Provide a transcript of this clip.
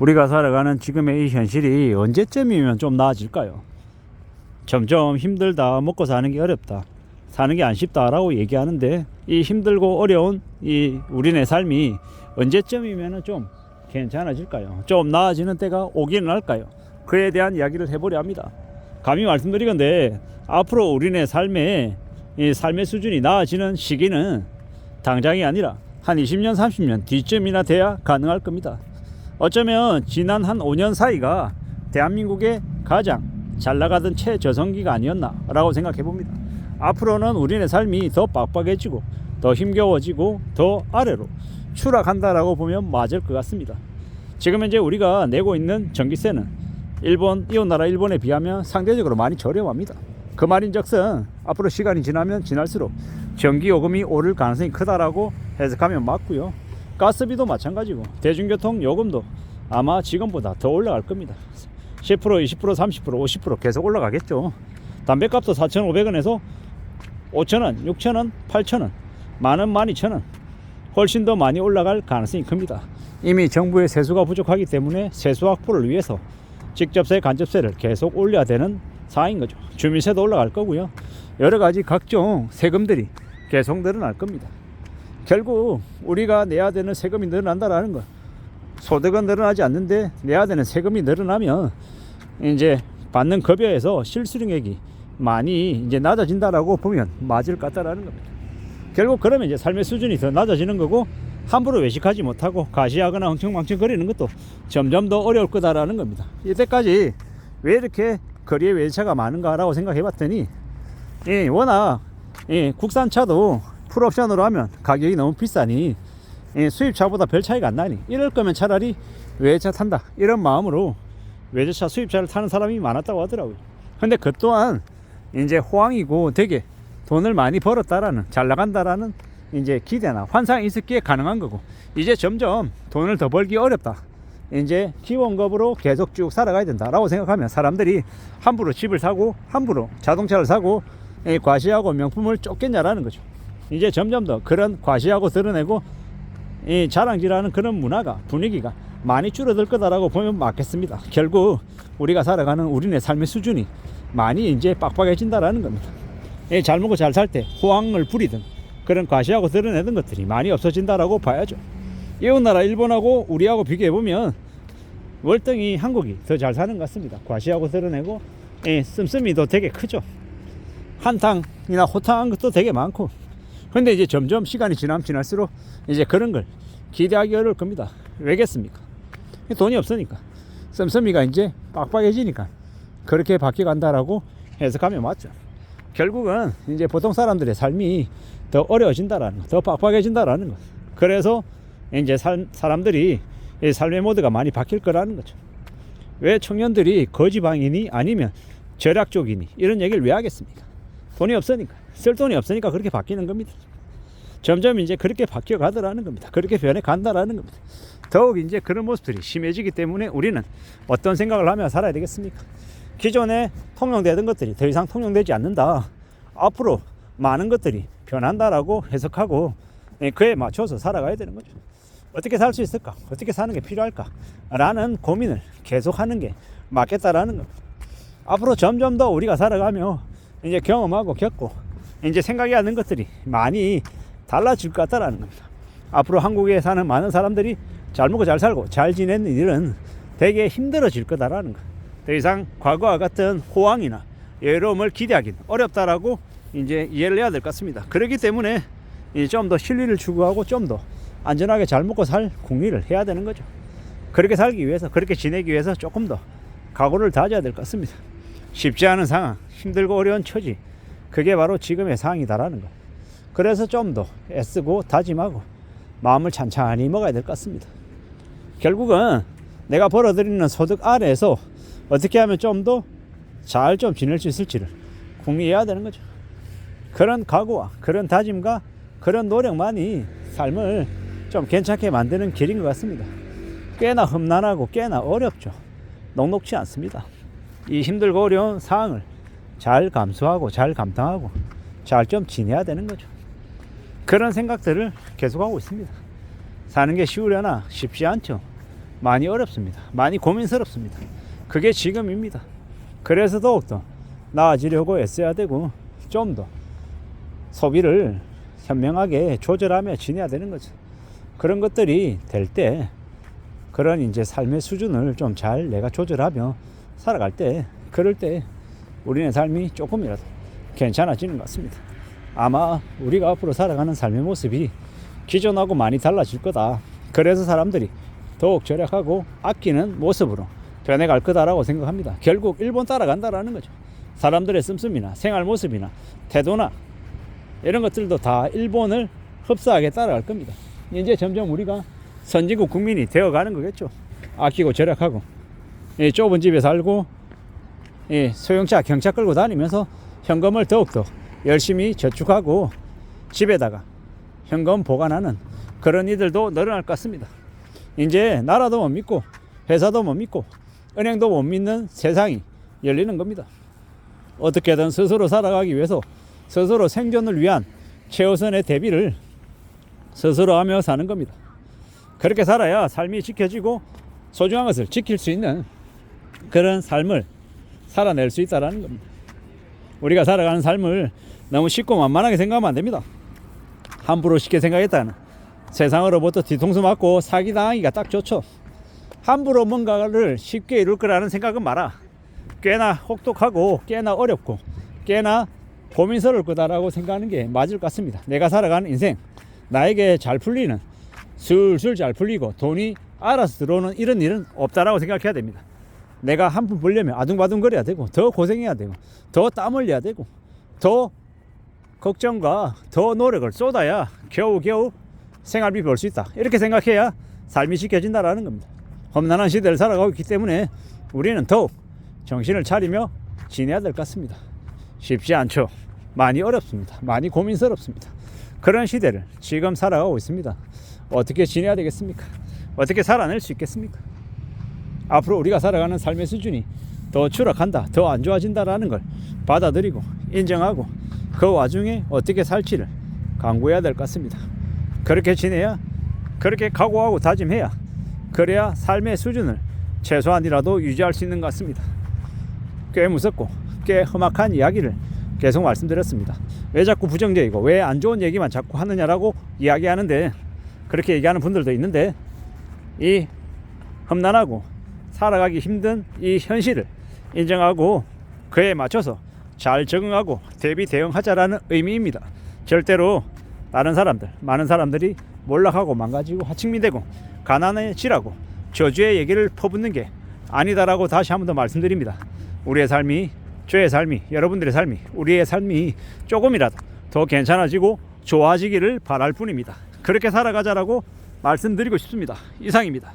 우리가 살아가는 지금의 이 현실이 언제쯤이면 좀 나아질까요? 점점 힘들다, 먹고 사는 게 어렵다, 사는 게 안 쉽다라고 얘기하는데, 이 힘들고 어려운 이 우리네 삶이 언제쯤이면 좀 괜찮아질까요? 좀 나아지는 때가 오기는 할까요? 그에 대한 이야기를 해보려 합니다. 감히 말씀드리건데, 앞으로 우리네 삶의 이 삶의 수준이 나아지는 시기는 당장이 아니라 한 20년, 30년 뒤쯤이나 돼야 가능할 겁니다. 어쩌면 지난 한 5년 사이가 대한민국의 가장 잘 나가던 최저성기가 아니었나 라고 생각해 봅니다. 앞으로는 우리네 삶이 더 빡빡해지고 더 힘겨워지고 더 아래로 추락한다라고 보면 맞을 것 같습니다. 지금 현재 우리가 내고 있는 전기세는 이웃나라 일본에 비하면 상대적으로 많이 저렴합니다. 그 말인즉슨 앞으로 시간이 지나면 지날수록 전기요금이 오를 가능성이 크다라고 해석하면 맞고요. 가스비도 마찬가지고 대중교통 요금도 아마 지금보다 더 올라갈 겁니다. 10%, 20%, 30%, 50% 계속 올라가겠죠. 담배값도 4,500원에서 5,000원, 6,000원, 8,000원, 만원, 12,000원 훨씬 더 많이 올라갈 가능성이 큽니다. 이미 정부의 세수가 부족하기 때문에 세수 확보를 위해서 직접세, 간접세를 계속 올려야 되는 상황인 거죠. 주민세도 올라갈 거고요. 여러 가지 각종 세금들이 계속 늘어날 겁니다. 결국 우리가 내야 되는 세금이 늘어난다라는 거, 소득은 늘어나지 않는데 내야 되는 세금이 늘어나면 이제 받는 급여에서 실수령액이 많이 이제 낮아진다라고 보면 맞을 것 같다라는 겁니다. 결국 그러면 이제 삶의 수준이 더 낮아지는 거고, 함부로 외식하지 못하고 가시하거나 흥청망청 거리는 것도 점점 더 어려울 거다라는 겁니다. 이때까지 왜 이렇게 거리에 외제차가 많은가라고 생각해 봤더니, 워낙 국산차도 풀옵션으로 하면 가격이 너무 비싸니 수입차보다 별 차이가 안 나니, 이럴 거면 차라리 외제차 탄다, 이런 마음으로 외제차 수입차를 타는 사람이 많았다고 하더라고요. 근데 그 또한 이제 호황이고 되게 돈을 많이 벌었다라는, 잘 나간다라는 이제 기대나 환상이 있었기에 가능한 거고, 이제 점점 돈을 더 벌기 어렵다, 이제 기본급으로 계속 쭉 살아가야 된다라고 생각하면 사람들이 함부로 집을 사고 함부로 자동차를 사고 과시하고 명품을 쫓겠냐라는 거죠. 이제 점점 더 그런 과시하고 드러내고 자랑질하는 그런 문화가, 분위기가 많이 줄어들 거다라고 보면 맞겠습니다. 결국 우리가 살아가는 우리네 삶의 수준이 많이 이제 빡빡해진다라는 겁니다. 잘 먹고 잘 살 때 호황을 부리던 그런 과시하고 드러내던 것들이 많이 없어진다라고 봐야죠. 이웃나라 일본하고 우리하고 비교해보면 월등히 한국이 더 잘 사는 것 같습니다. 과시하고 드러내고 씀씀이도 되게 크죠. 한탕이나 호탕한 것도 되게 많고. 근데 이제 점점 시간이 지날수록 이제 그런 걸 기대하기 어려울 겁니다. 왜겠습니까? 돈이 없으니까. 씀씀이가 이제 빡빡해지니까 그렇게 바뀌어간다라고 해석하면 맞죠. 결국은 이제 보통 사람들의 삶이 더 어려워진다라는 것, 더 빡빡해진다라는 것. 그래서 이제 사람들이 삶의 모드가 많이 바뀔 거라는 거죠. 왜 청년들이 거지방이니 아니면 절약 쪽이니 이런 얘기를 왜 하겠습니까? 돈이 없으니까, 쓸 돈이 없으니까 그렇게 바뀌는 겁니다. 점점 이제 그렇게 바뀌어 가더라는 겁니다. 그렇게 변해 간다라는 겁니다. 더욱 이제 그런 모습들이 심해지기 때문에 우리는 어떤 생각을 하며 살아야 되겠습니까? 기존에 통용되던 것들이 더 이상 통용되지 않는다, 앞으로 많은 것들이 변한다라고 해석하고 그에 맞춰서 살아가야 되는 거죠. 어떻게 살 수 있을까? 어떻게 사는 게 필요할까? 라는 고민을 계속하는 게 맞겠다라는 겁니다. 앞으로 점점 더 우리가 살아가며 이제 경험하고 겪고 이제 생각이 하는 것들이 많이 달라질 것 같다라는 겁니다. 앞으로 한국에 사는 많은 사람들이 잘 먹고 잘 살고 잘 지내는 일은 되게 힘들어질 거다라는 것. 더 이상 과거와 같은 호황이나 여유로움을 기대하기는 어렵다라고 이제 이해를 해야 될 것 같습니다. 그렇기 때문에 좀 더 실리를 추구하고 좀 더 안전하게 잘 먹고 살 궁리를 해야 되는 거죠. 그렇게 살기 위해서, 그렇게 지내기 위해서 조금 더 각오를 다져야 될 것 같습니다. 쉽지 않은 상황, 힘들고 어려운 처지, 그게 바로 지금의 상황이다라는 거. 그래서 좀 더 애쓰고 다짐하고 마음을 찬찬히 먹어야 될 것 같습니다. 결국은 내가 벌어들이는 소득 아래에서 어떻게 하면 좀 더 잘 좀 지낼 수 있을지를 궁리해야 되는 거죠. 그런 각오와 그런 다짐과 그런 노력만이 삶을 좀 괜찮게 만드는 길인 것 같습니다. 꽤나 험난하고 꽤나 어렵죠. 녹록지 않습니다. 이 힘들고 어려운 상황을 잘 감수하고 잘 감당하고 잘 좀 지내야 되는 거죠. 그런 생각들을 계속하고 있습니다. 사는 게 쉬우려나 쉽지 않죠. 많이 어렵습니다. 많이 고민스럽습니다. 그게 지금입니다. 그래서 더욱더 나아지려고 애써야 되고 좀 더 소비를 현명하게 조절하며 지내야 되는 거죠. 그런 것들이 될 때 그런 이제 삶의 수준을 좀 잘 내가 조절하며 살아갈 때 그럴 때 우리의 삶이 조금이라도 괜찮아지는 것 같습니다. 아마 우리가 앞으로 살아가는 삶의 모습이 기존하고 많이 달라질 거다. 그래서 사람들이 더욱 절약하고 아끼는 모습으로 변해갈 거다라고 생각합니다. 결국 일본 따라간다라는 거죠. 사람들의 씀씀이나 생활 모습이나 태도나 이런 것들도 다 일본을 흡사하게 따라갈 겁니다. 이제 점점 우리가 선진국 국민이 되어가는 거겠죠. 아끼고 절약하고 좁은 집에 살고 소형차 경차 끌고 다니면서 현금을 더욱더 열심히 저축하고 집에다가 현금 보관하는 그런 이들도 늘어날 것 같습니다. 이제 나라도 못 믿고 회사도 못 믿고 은행도 못 믿는 세상이 열리는 겁니다. 어떻게든 스스로 살아가기 위해서 스스로 생존을 위한 최우선의 대비를 스스로 하며 사는 겁니다. 그렇게 살아야 삶이 지켜지고 소중한 것을 지킬 수 있는 그런 삶을 살아낼 수 있다는 겁니다. 우리가 살아가는 삶을 너무 쉽고 만만하게 생각하면 안 됩니다. 함부로 쉽게 생각했다는 세상으로부터 뒤통수 맞고 사기당하기가 딱 좋죠. 함부로 뭔가를 쉽게 이룰 거라는 생각은 마라. 꽤나 혹독하고 꽤나 어렵고 꽤나 고민스러울 거다라고 생각하는 게 맞을 것 같습니다. 내가 살아가는 인생 나에게 잘 풀리는 술술 잘 풀리고 돈이 알아서 들어오는 이런 일은 없다라고 생각해야 됩니다. 내가 한 푼 벌려면 아둥바둥거려야 되고 더 고생해야 되고 더 땀 흘려야 되고 더 걱정과 더 노력을 쏟아야 겨우겨우 생활비 벌 수 있다. 이렇게 생각해야 삶이 지켜진다라는 겁니다. 험난한 시대를 살아가고 있기 때문에 우리는 더욱 정신을 차리며 지내야 될 것 같습니다. 쉽지 않죠. 많이 어렵습니다. 많이 고민스럽습니다. 그런 시대를 지금 살아가고 있습니다. 어떻게 지내야 되겠습니까? 어떻게 살아낼 수 있겠습니까? 앞으로 우리가 살아가는 삶의 수준이 더 추락한다, 더 안 좋아진다라는 걸 받아들이고 인정하고 그 와중에 어떻게 살지를 강구해야 될 것 같습니다. 그렇게 지내야, 그렇게 각오하고 다짐해야, 그래야 삶의 수준을 최소한이라도 유지할 수 있는 것 같습니다. 꽤 무섭고 꽤 험악한 이야기를 계속 말씀드렸습니다. 왜 자꾸 부정적이고 왜 안 좋은 얘기만 자꾸 하느냐라고 이야기하는데, 그렇게 얘기하는 분들도 있는데, 이 험난하고 살아가기 힘든 이 현실을 인정하고 그에 맞춰서 잘 적응하고 대비 대응하자라는 의미입니다. 절대로 다른 사람들, 많은 사람들이 몰락하고 망가지고 하층민되고 가난해지라고 저주의 얘기를 퍼붓는 게 아니다라고 다시 한 번 더 말씀드립니다. 우리의 삶이, 저의 삶이, 여러분들의 삶이, 우리의 삶이 조금이라도 더 괜찮아지고 좋아지기를 바랄 뿐입니다. 그렇게 살아가자라고 말씀드리고 싶습니다. 이상입니다.